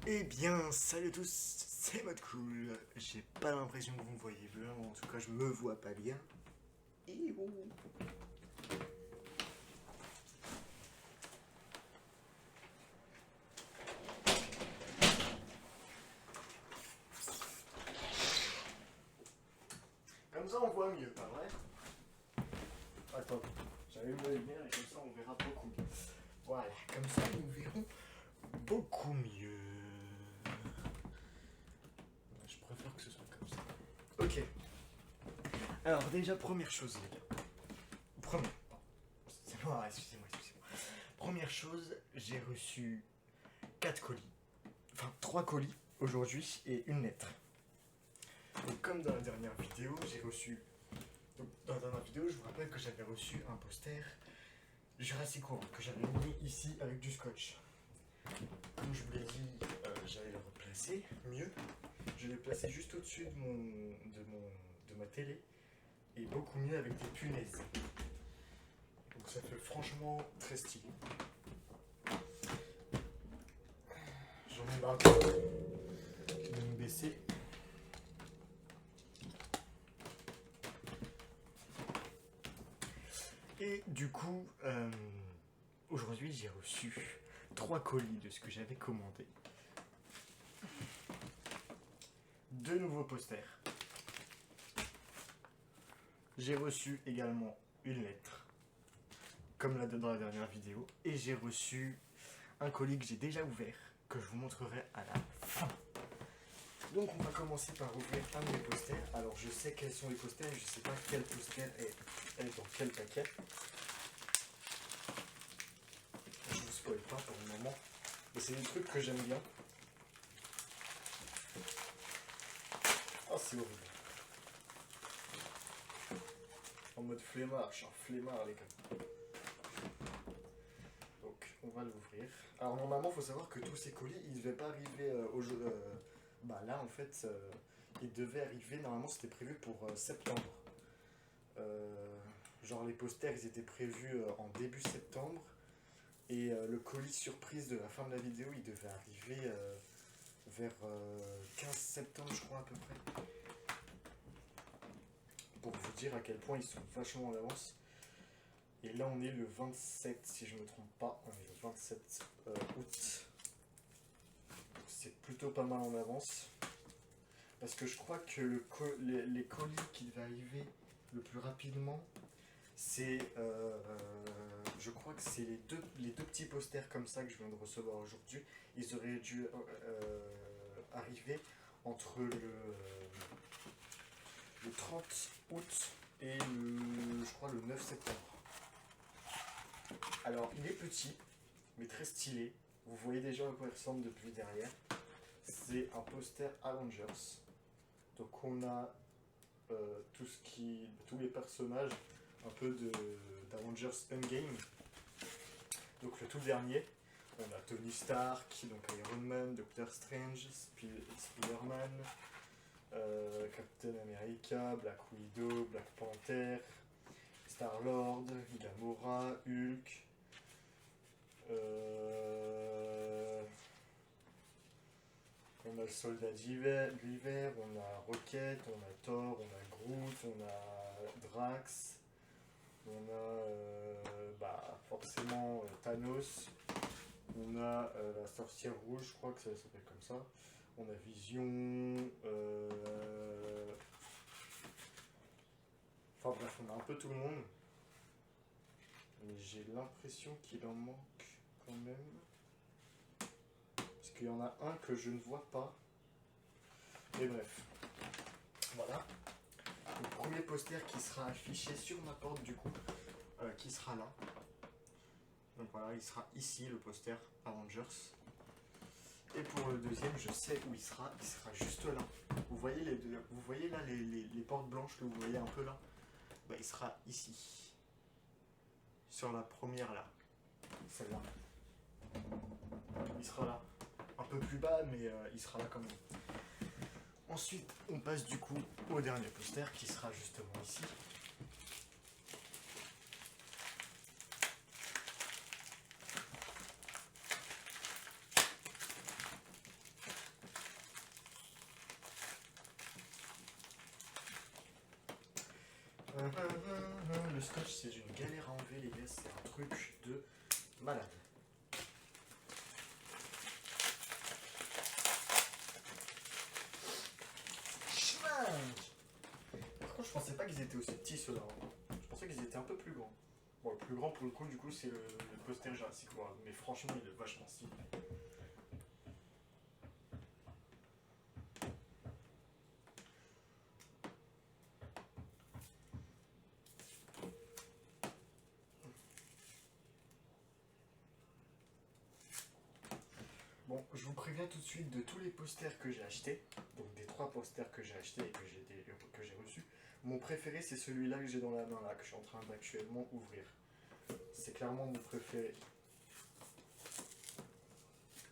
Eh bien, salut à tous, c'est Mode Cool. J'ai pas l'impression que vous me voyez bien, en tout cas je me vois pas bien. Et oh. Comme ça on voit mieux, pas vrai? Attends, j'allume la lumière et comme ça on verra beaucoup mieux. Voilà, comme ça nous verrons beaucoup mieux. Je préfère que ce soit comme ça. Ok. Alors déjà première chose les gars. Première. C'est moi, excusez-moi. Première chose, j'ai reçu 4 colis. Enfin 3 colis aujourd'hui et une lettre. Donc comme dans la dernière vidéo, j'ai reçu. Donc, dans la dernière vidéo, je vous rappelle que j'avais reçu un poster Jurassic World que j'avais mis ici avec du scotch. Comme je vous l'ai dit, j'allais le replacer mieux. Je l'ai placé juste au-dessus de ma télé et beaucoup mieux avec des punaises. Donc ça fait franchement très stylé. J'en ai marre de me baisser. Et du coup, aujourd'hui j'ai reçu 3 colis de ce que j'avais commandé. 2 nouveaux posters. J'ai reçu également une lettre, comme dans la dernière vidéo. Et j'ai reçu un colis que j'ai déjà ouvert, que je vous montrerai à la fin. Donc on va commencer par ouvrir un de mes posters. Alors je sais quels sont les posters, je ne sais pas quel poster est dans quel paquet. Je vous spoil pas pour le moment. Mais c'est des trucs que j'aime bien. Oh c'est horrible. En mode flemmard, je suis un flemmard les gars. Donc on va l'ouvrir. Alors normalement il faut savoir que tous ces colis ils ne devaient pas arriver au jeu. Bah là en fait ils devaient arriver, normalement c'était prévu pour septembre. Genre les posters ils étaient prévus en début septembre. Et le colis surprise de la fin de la vidéo il devait arriver vers 15 septembre je crois à peu près. Pour vous dire à quel point ils sont vachement en avance. Et là on est le 27 si je ne me trompe pas, on est le 27 août. C'est plutôt pas mal en avance. Parce que je crois que les colis qui devaient arriver le plus rapidement, c'est je crois que c'est les deux petits posters comme ça que je viens de recevoir aujourd'hui. Ils auraient dû arriver entre le 30 août et je crois le 9 septembre. Alors il est petit, mais très stylé. Vous voyez déjà à quoi il ressemble depuis derrière. C'est un poster Avengers. Donc on a tous les personnages un peu d'Avengers Endgame. Donc le tout dernier, on a Tony Stark, donc Iron Man, Doctor Strange, Spider-Man, Captain America, Black Widow, Black Panther, Star-Lord, Gamora, Hulk. On a le soldat d'hiver, on a Rocket, on a Thor, on a Groot, on a Drax, on a forcément Thanos, on a la sorcière rouge, je crois que ça s'appelle comme ça, on a Vision, enfin bref, on a un peu tout le monde, mais j'ai l'impression qu'il en manque quand même. Parce qu'il y en a un que je ne vois pas. Mais bref. Voilà. Le premier poster qui sera affiché sur ma porte du coup. Qui sera là. Donc voilà, il sera ici le poster Avengers. Et pour le deuxième, je sais où il sera. Il sera juste là. Vous voyez là les portes blanches que vous voyez un peu là. Bah, il sera ici. Sur la première là. Celle-là. Il sera là. Un peu plus bas, mais il sera là quand même. Ensuite, on passe du coup au dernier poster qui sera justement ici. Le scotch, c'est une galère à enlever, les gars. C'est un truc de malade. Par contre, je pensais pas qu'ils étaient aussi petits ceux-là. Je pensais qu'ils étaient un peu plus grands. Bon, le plus grand pour le coup, du coup, c'est le poster Jurassic World. Mais franchement, il est vachement stylé. Bon, je vous préviens tout de suite de tous les posters que j'ai achetés. Donc des 3 posters que j'ai achetés et que j'ai reçus. Mon préféré, c'est celui-là que j'ai dans la main, là, que je suis en train d'actuellement ouvrir. C'est clairement mon préféré.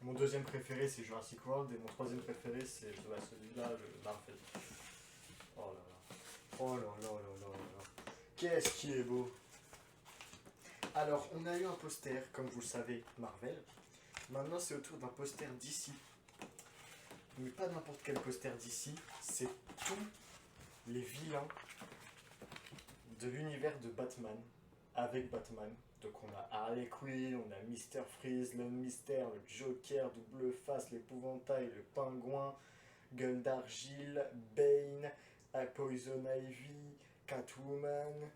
Mon deuxième préféré, c'est Jurassic World. Et mon troisième préféré, c'est celui-là, le Marvel. Oh là là. Oh là là là là là. Qu'est-ce qui est beau. Alors, on a eu un poster, comme vous le savez, Marvel. Maintenant, c'est au tour d'un poster d'ici. Mais pas n'importe quel poster d'ici. C'est tous les vilains de l'univers de Batman. Avec Batman. Donc on a Harley Quinn, on a Mr. Freeze, l'homme mystère, le Joker, Double Face, l'épouvantail, le pingouin, Gueule d'argile, Bane, Poison Ivy, Catwoman.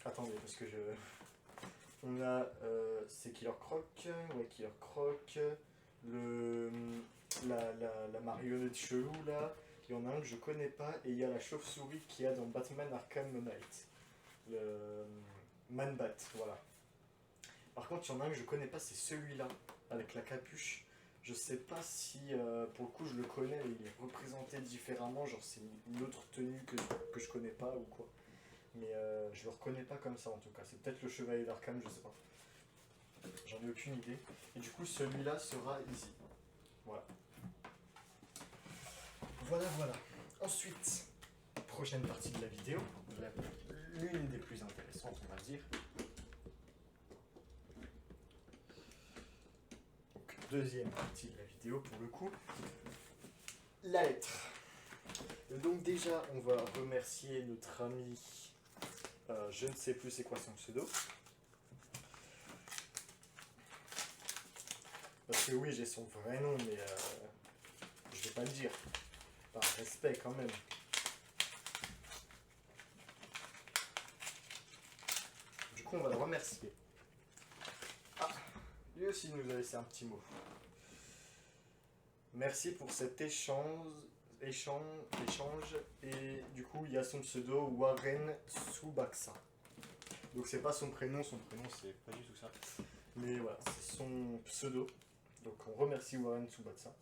Attendez, parce que je... On a... c'est Killer Croc, ouais, Killer Croc, la marionnette chelou là. Il y en a un que je connais pas, et il y a la chauve-souris qu'il y a dans Batman Arkham Knight. Le Man-Bat, voilà. Par contre, il y en a un que je connais pas, c'est celui-là, avec la capuche. Je sais pas si, pour le coup, je le connais, mais il est représenté différemment, genre c'est une autre tenue que je connais pas ou quoi. Mais je le reconnais pas comme ça en tout cas. C'est peut-être le chevalier d'Arkham, je sais pas. J'en ai aucune idée. Et du coup, celui-là sera easy. Voilà. Voilà, voilà. Ensuite, prochaine partie de la vidéo, l'une des plus intéressantes, on va dire. Donc, deuxième partie de la vidéo pour le coup, la lettre. Donc déjà, on va remercier notre ami, je ne sais plus c'est quoi son pseudo. Parce que oui, j'ai son vrai nom, mais je vais pas le dire. Par respect quand même. Du coup, on va le remercier. Ah, lui aussi nous a laissé un petit mot. Merci pour cet échange. Et du coup, il y a son pseudo Warren Tsubaksa. Donc c'est pas son prénom c'est pas du tout ça. Mais voilà, c'est son pseudo. Donc on remercie Warren Tsubaksa.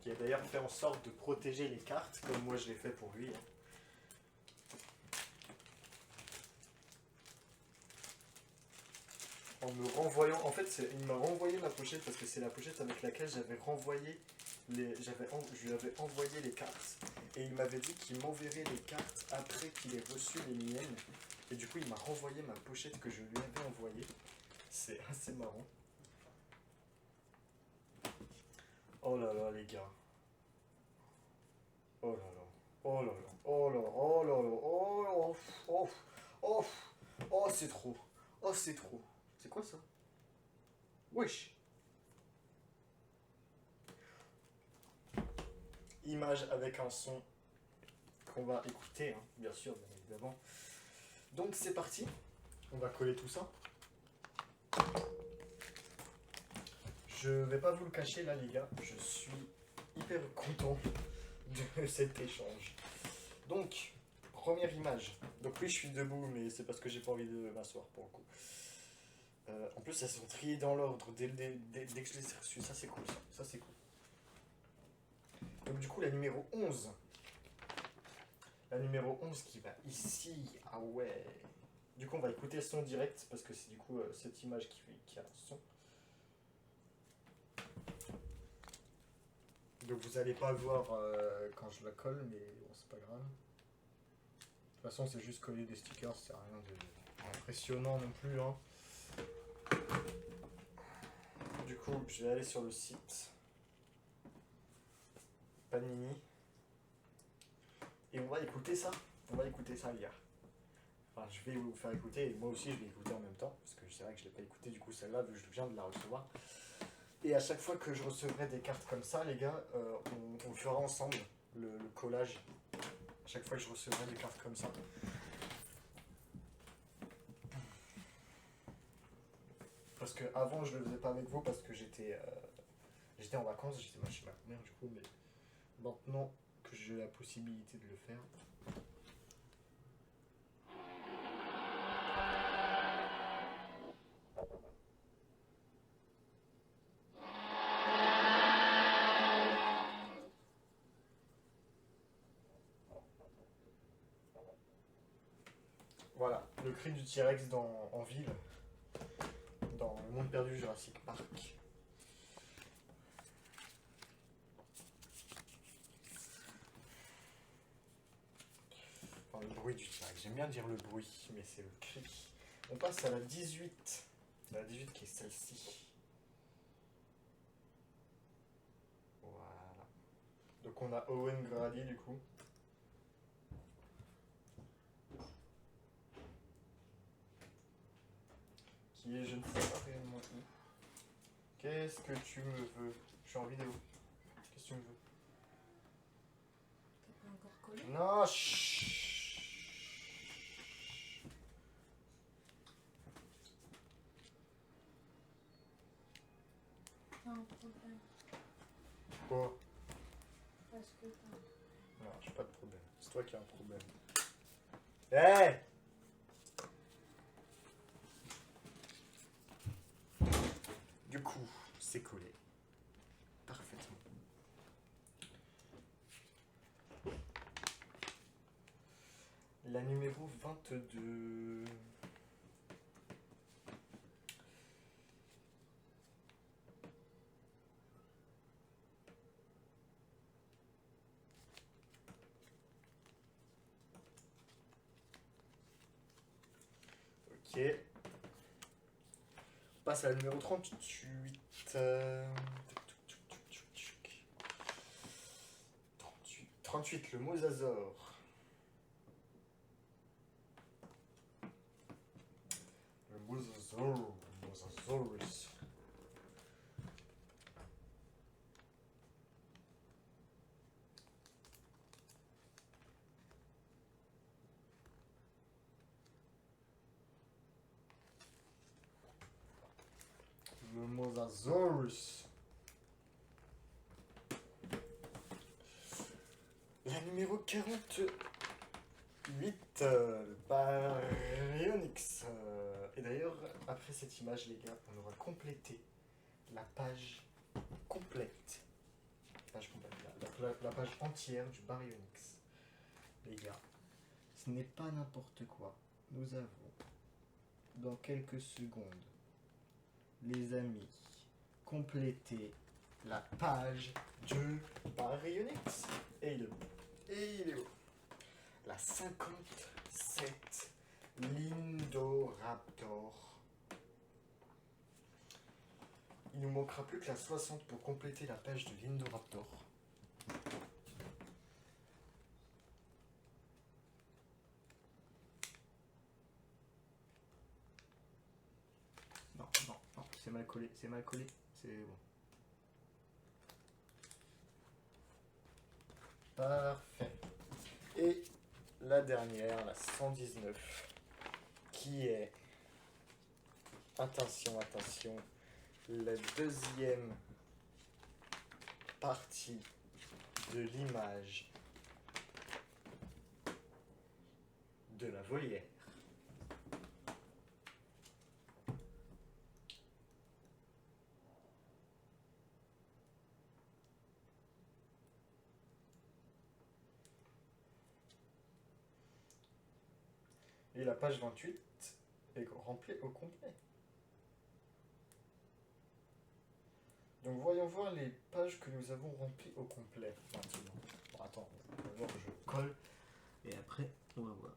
Qui a d'ailleurs fait en sorte de protéger les cartes, comme moi je l'ai fait pour lui. En me renvoyant, en fait il m'a renvoyé ma pochette parce que c'est la pochette avec laquelle j'avais renvoyé je lui avais envoyé les cartes et il m'avait dit qu'il m'enverrait les cartes après qu'il ait reçu les miennes et du coup il m'a renvoyé ma pochette que je lui avais envoyée. C'est assez marrant. Oh là là les gars. Oh là là. Oh là là. Oh là là. Oh là là. Oh là. Oh. Oh. Oh, oh c'est trop. Oh c'est trop. C'est quoi ça? Wesh. Image avec un son qu'on va écouter, hein, bien sûr, bien évidemment. Donc c'est parti. On va coller tout ça. Je vais pas vous le cacher là les gars, je suis hyper content de cet échange. Donc, première image. Donc oui je suis debout mais c'est parce que j'ai pas envie de m'asseoir pour le coup. En plus elles sont triées dans l'ordre dès que je les ai reçues, ça c'est cool ça c'est cool. Donc du coup la numéro 11. La numéro 11 qui va ici, ah ouais. Du coup on va écouter le son direct parce que c'est du coup cette image qui a un son. Donc vous allez pas le voir quand je la colle, mais bon, c'est pas grave. De toute façon c'est juste coller des stickers, c'est rien d'impressionnant non plus. Hein. Du coup je vais aller sur le site. Panini. Et on va écouter ça. On va écouter ça, les gars. Enfin, je vais vous faire écouter, et moi aussi je vais écouter en même temps, parce que c'est vrai que je ne l'ai pas écouté du coup celle-là, vu que je viens de la recevoir. Et à chaque fois que je recevrai des cartes comme ça, les gars, on fera ensemble le collage. À chaque fois que je recevrai des cartes comme ça. Parce que avant je le faisais pas avec vous, parce que j'étais en vacances, j'étais chez ma mère du coup, mais maintenant que j'ai la possibilité de le faire. Voilà, le cri du T-Rex en ville, dans le monde perdu Jurassic Park. Enfin, le bruit du T-Rex, j'aime bien dire le bruit, mais c'est le cri. On passe à la 18. C'est la 18 qui est celle-ci. Voilà. Donc on a Owen Grady du coup. Qui est, je ne sais pas réellement où. Qu'est-ce que tu me veux? Je suis en vidéo. Qu'est-ce que tu me veux? T'as pas encore collé? Non, chut. T'as un problème. Quoi? Parce que t'as... Non, j'ai pas de problème. C'est toi qui as un problème. Hé! Du coup, c'est collé. Parfaitement. La numéro 22. Ok. On passe à la numéro 38. 38, le mosasaure. Le mosasaure. Mosasaurus. Le mosasaurus. La numéro 48, le Baryonyx. Et d'ailleurs, après cette image, les gars, on aura complété la page complète. Page complète, la page entière du Baryonyx. Les gars, ce n'est pas n'importe quoi. Nous avons, dans quelques secondes, les amis, complété la page du Baryonyx. Et il est beau. Et il est beau. La 57 Lindoraptor. Il nous manquera plus que la 60 pour compléter la page de Lindoraptor. Non, non, non, c'est mal collé, c'est mal collé, c'est bon. Parfait. Et la dernière, la 119, qui est, attention, attention, la deuxième partie de l'image de la volière. Et la page 28 est remplie au complet. Donc voyons voir les pages que nous avons remplies au complet maintenant. Bon, attends, d'abord je colle et après on va voir.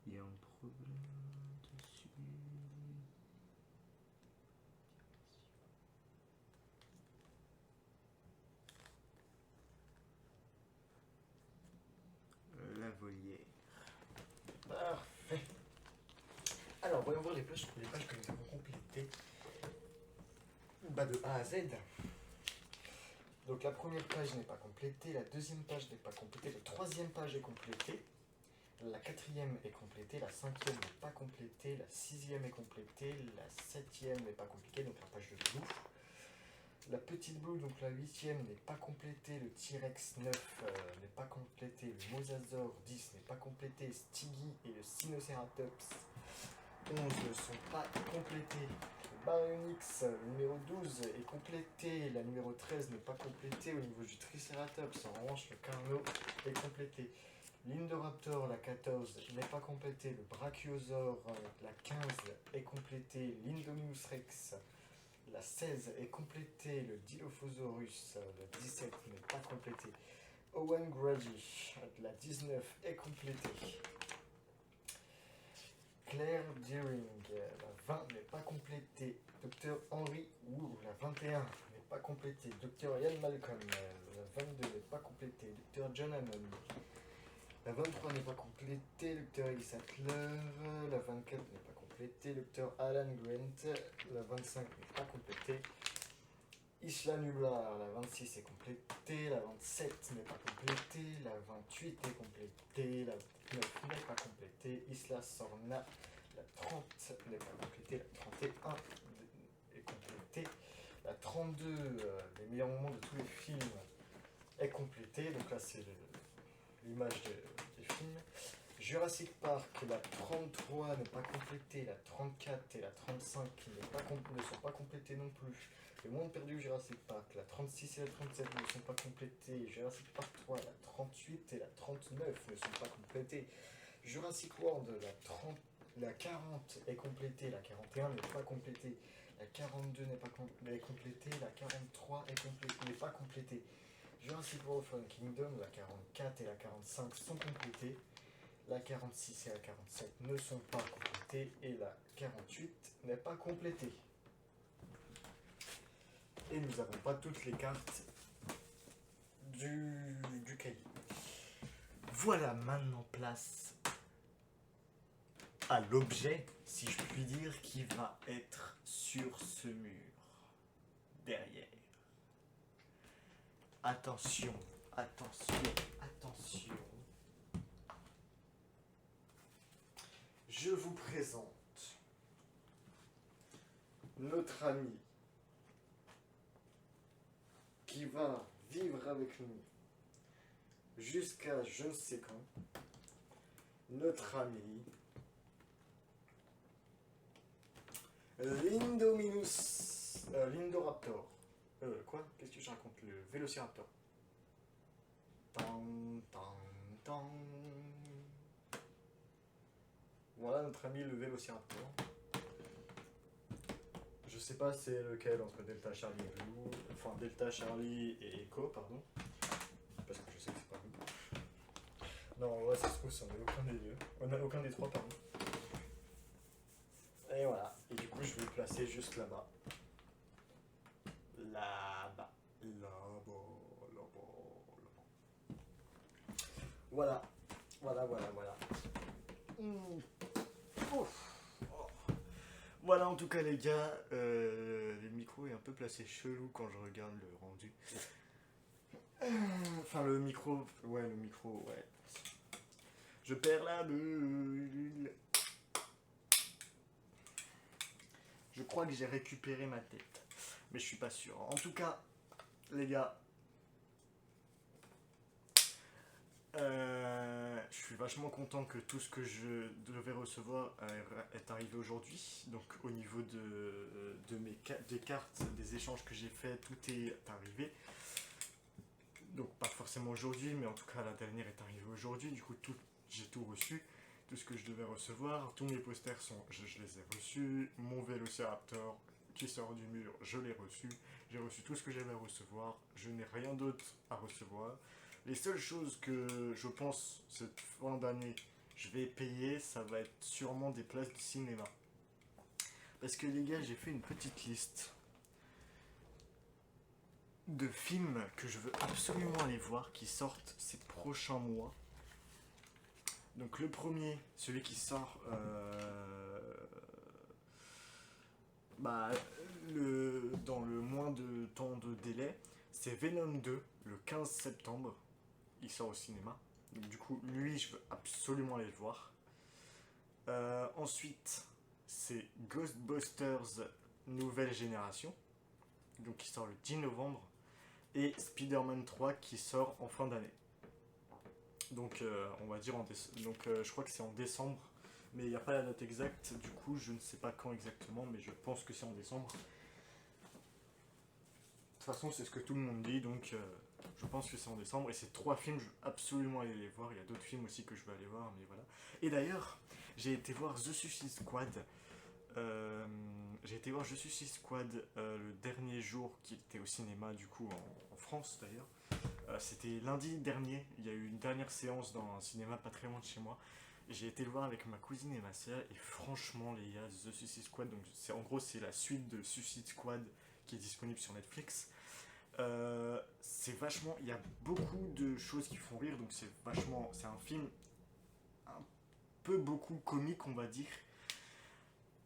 Il y a un problème dessus. les pages que nous avons complétées de A à Z. Donc la première page n'est pas complétée, la deuxième page n'est pas complétée, la troisième page est complétée, la quatrième est complétée, la cinquième n'est pas complétée, la sixième est complétée, la septième n'est pas complétée, donc la page de Blue. La petite Blue, donc la huitième, n'est pas complétée, le T-Rex 9 n'est pas complété, le Mosasaur 10 n'est pas complété, Stiggy et le Sinoceratops 11 ne sont pas complétés. Le Baryonyx numéro 12 est complété, la numéro 13 n'est pas complétée au niveau du Triceratops, en revanche le Carno est complété. L'Indoraptor, la 14, n'est pas complétée, le Brachiosaur, la 15 est complétée, l'Indominus Rex, la 16 est complétée, le Dilophosaurus, la 17 n'est pas complétée, Owen Grady, la 19 est complétée, Claire Deering, la 20 n'est pas complétée, Dr Henry Wu, la 21 n'est pas complétée, Dr Ian Malcolm, la 22 n'est pas complétée, Dr John Hammond, la 23 n'est pas complétée, Dr Ellis Sattler, la 24 n'est pas complétée, Dr Alan Grant, la 25 n'est pas complétée, Isla Nublar, la 26 est complétée, la 27 n'est pas complétée, la 28 est complétée, la 29 n'est pas complétée, Isla Sorna, la 30 n'est pas complétée, la 31 est complétée, la 32, les meilleurs moments de tous les films, est complétée, donc là c'est l'image des films. Jurassic Park, la 33 n'est pas complétée, la 34 et la 35 ne sont pas complétées non plus. Le Monde Perdu Jurassic Park, la 36 et la 37 ne sont pas complétées. Jurassic Park 3, la 38 et la 39 ne sont pas complétées. Jurassic World, la 40 est complétée, la 41 n'est pas complétée. La 42 n'est pas complétée, la 43 n'est pas complétée. Jurassic World Fallen Kingdom, la 44 et la 45 sont complétées. La 46 et la 47 ne sont pas complétées. Et la 48 n'est pas complétée. Et nous n'avons pas toutes les cartes du cahier. Voilà maintenant place à l'objet, si je puis dire, qui va être sur ce mur. Derrière. Attention, attention, attention. Je vous présente notre ami qui va vivre avec nous jusqu'à je ne sais quand. Notre ami l'Indoraptor. Quoi? Qu'est-ce que je raconte? Le Vélociraptor. Tang, tang, tang. Voilà notre ami le Vélociraptor. Je sais pas c'est lequel entre Delta Charlie et Blue. Enfin Delta Charlie et Echo, pardon. Parce que je sais que c'est pas nous. Non, ouais, ça se trouve, on n'a aucun des deux. On n'a aucun des trois, pardon. Et voilà. Et du coup, je vais le placer juste là-bas. Là-bas. Là-bas. Là-bas. Là-bas. Voilà. Voilà, voilà, voilà. Ouf. Oh. Voilà, en tout cas, les gars, le micro est un peu placé chelou quand je regarde le rendu. Enfin, le micro, ouais. Je perds la bulle. Je crois que j'ai récupéré ma tête, mais je suis pas sûr. En tout cas, les gars, je suis vachement content que tout ce que je devais recevoir est arrivé aujourd'hui. Donc au niveau des cartes, des échanges que j'ai faits, tout est arrivé. Donc pas forcément aujourd'hui, mais en tout cas la dernière est arrivée aujourd'hui. Du coup j'ai tout reçu, tout ce que je devais recevoir. Tous mes posters je les ai reçus. Mon Vélociraptor qui sort du mur, je l'ai reçu. J'ai reçu tout ce que j'avais à recevoir. Je n'ai rien d'autre à recevoir. Les seules choses que je pense cette fin d'année je vais payer, ça va être sûrement des places de cinéma. Parce que les gars, j'ai fait une petite liste de films que je veux absolument aller voir qui sortent ces prochains mois. Donc le premier, celui qui sort Bah, dans le moins de temps de délai, c'est Venom 2, le 15 septembre. Il sort au cinéma. Donc, du coup, lui, je veux absolument aller le voir. Ensuite, c'est Ghostbusters Nouvelle Génération. Donc, qui sort le 10 novembre. Et Spider-Man 3 qui sort en fin d'année. Donc, on va dire je crois que c'est en décembre. Mais il n'y a pas la date exacte. Du coup, je ne sais pas quand exactement. Mais je pense que c'est en décembre. De toute façon, c'est ce que tout le monde dit. Donc, je pense que c'est en décembre. Et ces 3 films, je veux absolument aller les voir. Il y a d'autres films aussi que je veux aller voir. Mais voilà. Et d'ailleurs, j'ai été voir The Suicide Squad. Le dernier jour qui était au cinéma, du coup, en France d'ailleurs. C'était lundi dernier. Il y a eu une dernière séance dans un cinéma pas très loin de chez moi. J'ai été le voir avec ma cousine et ma soeur. Et franchement, les gars, The Suicide Squad, donc en gros, c'est la suite de Suicide Squad qui est disponible sur Netflix. C'est vachement. Il y a beaucoup de choses qui font rire. Donc c'est un film un peu beaucoup comique, on va dire.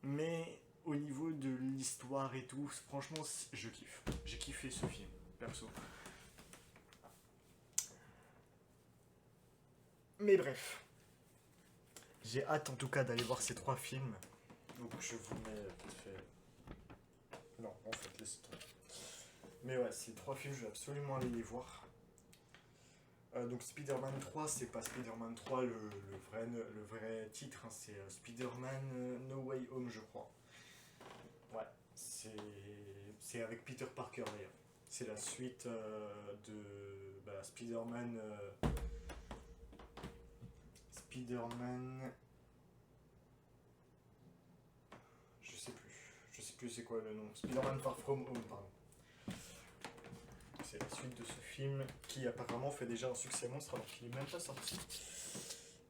Mais au niveau de l'histoire et tout, franchement, je kiffe. J'ai kiffé ce film, perso. Mais bref. J'ai hâte en tout cas d'aller voir ces 3 films. Donc je vous mets vite fait. Non, en fait, laissez tomber. Mais ouais, ces 3 films, je vais absolument aller les voir. Donc Spider-Man 3, c'est pas Spider-Man 3 le vrai titre, hein, c'est Spider-Man No Way Home, je crois. Ouais, c'est avec Peter Parker d'ailleurs. C'est la suite de Spider-Man. Spider-Man. Je sais plus c'est quoi le nom. Spider-Man Far From Home, pardon. C'est la suite de ce film qui apparemment fait déjà un succès monstre alors qu'il n'est même pas sorti.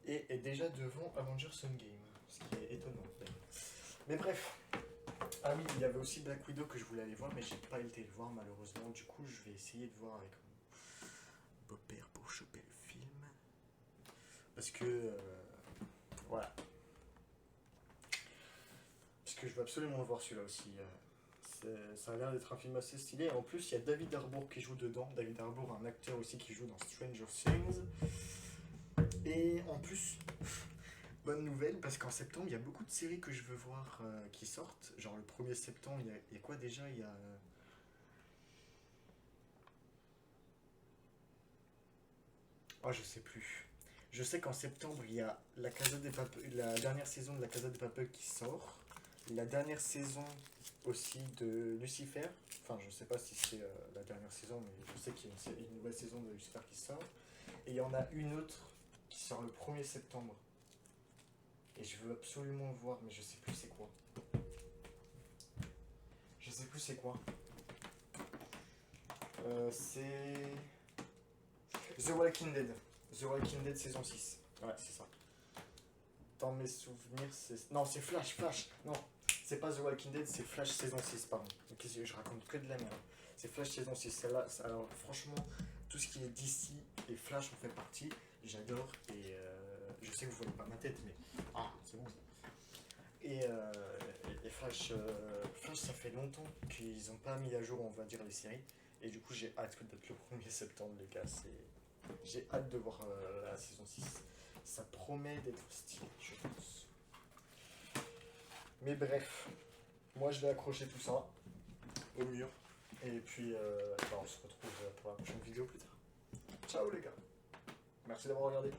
Et est déjà devant Avengers Endgame, ce qui est étonnant. Mais bref. Ah oui, il y avait aussi Black Widow que je voulais aller voir, mais j'ai pas été le voir malheureusement. Du coup, je vais essayer de voir avec mon beau-père pour choper le film. Parce que. Voilà. Parce que je veux absolument le voir celui-là aussi. Ça a l'air d'être un film assez stylé. En plus, il y a David Harbour qui joue dedans. David Harbour, un acteur aussi qui joue dans Stranger Things. Et en plus, bonne nouvelle, parce qu'en septembre, il y a beaucoup de séries que je veux voir qui sortent. Genre le 1er septembre, il y a quoi déjà? Il y a... Oh, je sais plus. Je sais qu'en septembre, il y a la dernière saison de La Casa de Papel qui sort. La dernière saison aussi de Lucifer. Enfin, je sais pas si c'est la dernière saison, mais je sais qu'il y a une nouvelle saison de Lucifer qui sort. Et il y en a une autre qui sort le 1er septembre. Et je veux absolument le voir, mais je sais plus c'est quoi. Je sais plus c'est quoi. C'est The Walking Dead. The Walking Dead saison 6. Ouais, c'est ça. Dans mes souvenirs, c'est... Non, c'est Flash. Non, c'est pas The Walking Dead, c'est Flash saison 6, pardon. Ok, je raconte que de la merde. C'est Flash saison 6. Celle-là, alors franchement, tout ce qui est d'ici et Flash en fait partie. J'adore et je sais que vous voyez pas ma tête, mais... Ah, c'est bon ça. Et Flash, ça fait longtemps qu'ils n'ont pas mis à jour, on va dire, les séries. Et du coup, j'ai hâte d'être le 1er septembre, les gars. J'ai hâte de voir la saison 6. Ça promet d'être stylé, je pense. Mais bref, moi je vais accrocher tout ça au mur. Et puis, on se retrouve pour la prochaine vidéo plus tard. Ciao les gars. Merci d'avoir regardé.